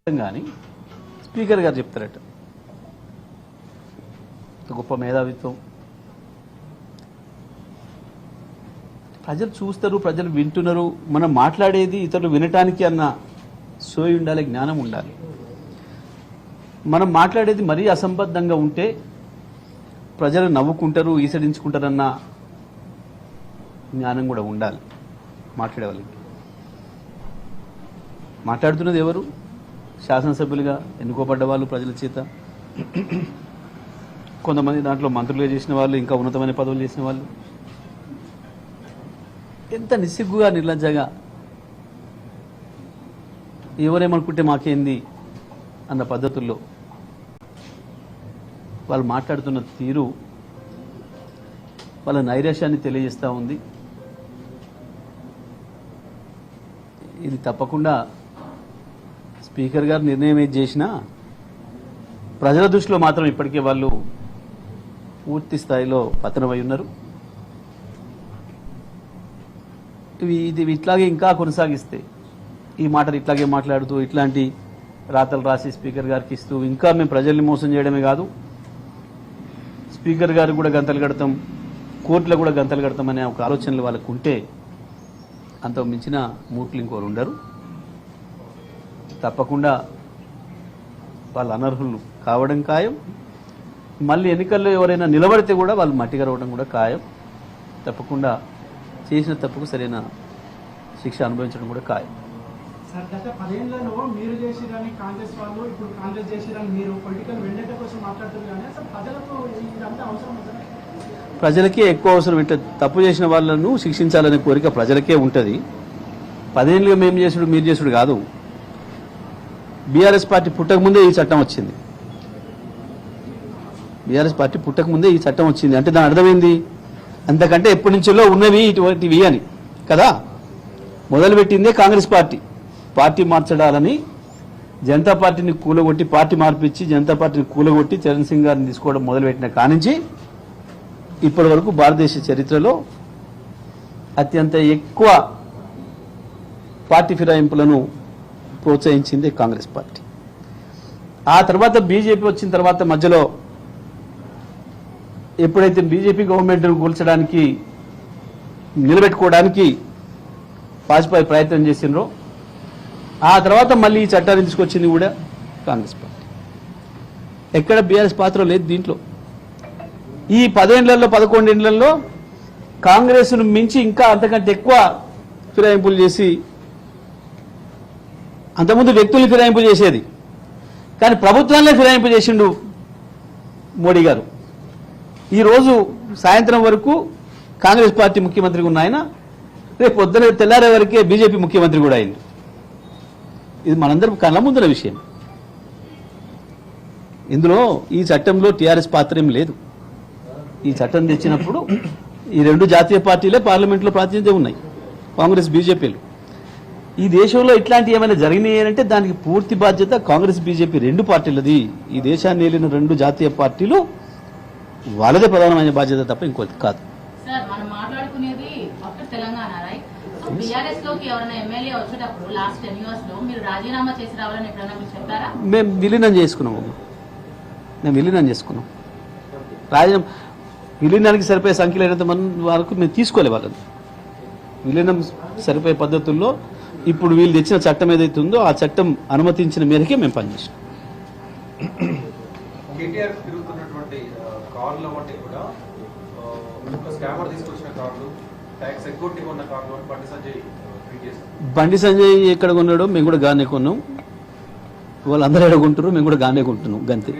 కానీ స్పీకర్ గారు చెప్తారట గొప్ప మేధావిత్వం. ప్రజలు చూస్తారు, ప్రజలు వింటున్నారు. మనం మాట్లాడేది ఇతరులు వినటానికి అన్న సోయి ఉండాలి, జ్ఞానం ఉండాలి. మనం మాట్లాడేది మరీ అసంబద్ధంగా ఉంటే ప్రజలు నవ్వుకుంటారు, ఈసడించుకుంటారన్న జ్ఞానం కూడా ఉండాలి మాట్లాడే వాళ్ళకి. మాట్లాడుతున్నది ఎవరు? శాసనసభ్యులుగా ఎన్నుకోబడ్డ వాళ్ళు ప్రజల చేత. కొంతమంది దాంట్లో మంత్రులుగా చేసిన వాళ్ళు, ఇంకా ఉన్నతమైన పదవులు చేసిన వాళ్ళు. ఎంత నిస్సిగ్గుగా, నిర్లజ్జగా, ఎవరేమనుకుంటే మాకేంది అన్న పద్ధతుల్లో వాళ్ళు మాట్లాడుతున్న తీరు వాళ్ళ నైరాశ్యాన్ని తెలియజేస్తూ ఉంది. ఇది తప్పకుండా స్పీకర్ గారు నిర్ణయం ఏది చేసినా ప్రజల దృష్టిలో మాత్రం ఇప్పటికే వాళ్ళు పూర్తి స్థాయిలో పతనమై ఉన్నారు. ఇది ఇట్లాగే ఇంకా కొనసాగిస్తే, ఈ మాటలు ఇట్లాగే మాట్లాడుతూ ఇట్లాంటి రాతలు రాసి స్పీకర్ గారికి ఇస్తూ ఇంకా మేము ప్రజల్ని మోసం చేయడమే కాదు, స్పీకర్ గారికి కూడా గంతలు కడతాం, కోర్టులో కూడా గంతలు కడతాం అనే ఒక ఆలోచనలు వాళ్ళకు ఉంటే అంత మించిన మూర్ఖులు ఇంకోరు ఉండరు. తప్పకుండా వాళ్ళు అనర్హులు కావడం ఖాయం. మళ్ళీ ఎన్నికల్లో ఎవరైనా నిలబడితే కూడా వాళ్ళు మట్టిగా రావడం కూడా ఖాయం. తప్పకుండా చేసిన తప్పుకు సరైన శిక్ష అనుభవించడం కూడా ఖాయం. సార్, గత 10 ఏళ్లలో మీరు చేసిరని కాంగ్రెస్ వాళ్ళు, ఇప్పుడు కాంగ్రెస్ చేసిరని మీరు పొలిటికల్ వెండెట కోసం మాట్లాడుతున్నారు. కానీ అసలు ప్రజలకు ఇదంతా అవసరం అవుతుంది? ప్రజలకే ఎక్కువ అవసరం. ఇట్లా తప్పు చేసిన వాళ్ళను శిక్షించాలనే కోరిక ప్రజలకే ఉంటుంది. 10 ఏళ్ళుగా మేము చేసుడు మీరు చేసుడు కాదు. బీఆర్ఎస్ పార్టీ పుట్టకముందే ఈ చట్టం వచ్చింది. బీఆర్ఎస్ పార్టీ పుట్టకముందే ఈ చట్టం వచ్చింది అంటే దాని అర్థమైంది, అంతకంటే ఎప్పటి నుంచో ఉన్నవి ఇటువంటివి అని కదా. మొదలుపెట్టిందే కాంగ్రెస్ పార్టీ మార్చడాలని జనతా పార్టీని కూలగొట్టి, పార్టీ మార్పిచ్చి జనతా పార్టీని కూలగొట్టి చరణ్ సింగ్ గారిని తీసుకోవడం మొదలుపెట్టిన కానించి ఇప్పటి వరకు భారతదేశ చరిత్రలో అత్యంత ఎక్కువ పార్టీ ఫిరాయింపులను ప్రోత్సహించింది కాంగ్రెస్ పార్టీ. ఆ తర్వాత బీజేపీ వచ్చిన తర్వాత మధ్యలో ఎప్పుడైతే బీజేపీ గవర్నమెంట్ను కూల్చడానికి, నిలబెట్టుకోవడానికి వాజ్పేయి ప్రయత్నం చేసినరో ఆ తర్వాత మళ్ళీ ఈ చట్టాన్ని తీసుకొచ్చింది కూడా కాంగ్రెస్ పార్టీ. ఎక్కడ బీఆర్ఎస్ పాత్ర లేదు దీంట్లో. ఈ 10 ఏళ్లలో 11 ఏళ్లలో కాంగ్రెస్ను మించి ఇంకా అంతకంటే ఎక్కువ ఫిరాయింపులు చేసి, అంతకుముందు వ్యక్తుల్ని ఫిరాయింపు చేసేది కానీ ప్రభుత్వాన్నే ఫిరాయింపు చేసిండు మోడీ గారు. ఈరోజు సాయంత్రం వరకు కాంగ్రెస్ పార్టీ ముఖ్యమంత్రిగా ఉన్న ఆయన రేపు పొద్దున తెల్లారే వరకే బీజేపీ ముఖ్యమంత్రి కూడా అయింది. ఇది మనందరం కళ్ళ ముందున్న విషయం. ఇందులో ఈ చట్టంలో టీఆర్ఎస్ పాత్ర ఏం లేదు. ఈ చట్టం తెచ్చినప్పుడు ఈ 2 జాతీయ పార్టీలే పార్లమెంట్లో ప్రాతినిధ్యం ఉన్నాయి, కాంగ్రెస్ బీజేపీలు. ఈ దేశంలో ఇట్లాంటి ఏమైనా జరిగినాయి అంటే దానికి పూర్తి బాధ్యత కాంగ్రెస్ బీజేపీ 2 పార్టీలది. ఈ దేశాన్ని ఏలిన 2 జాతీయ పార్టీలు వాళ్ళదే ప్రధానమైన బాధ్యత తప్ప ఇంకోటి కాదు. మేము విలీనం చేసుకున్నాము. విలీనానికి సరిపోయే సంఖ్యలో అయినంత మంది వరకు మేము తీసుకోలే వాళ్ళని. విలీనం సరిపోయే పద్ధతుల్లో ఇప్పుడు వీళ్ళు తెచ్చిన చట్టం ఏదైతే ఉందో ఆ చట్టం అనుమతించిన మేరకే మేము పనిచేసాం. బండి సంజయ్ ఎక్కడ కొన్నాడో మేము కూడా గానే కొన్నాం, వాళ్ళందరూ ఎక్కడ కొంటారో మేము కూడా గానే కొంటున్నాం గంతే.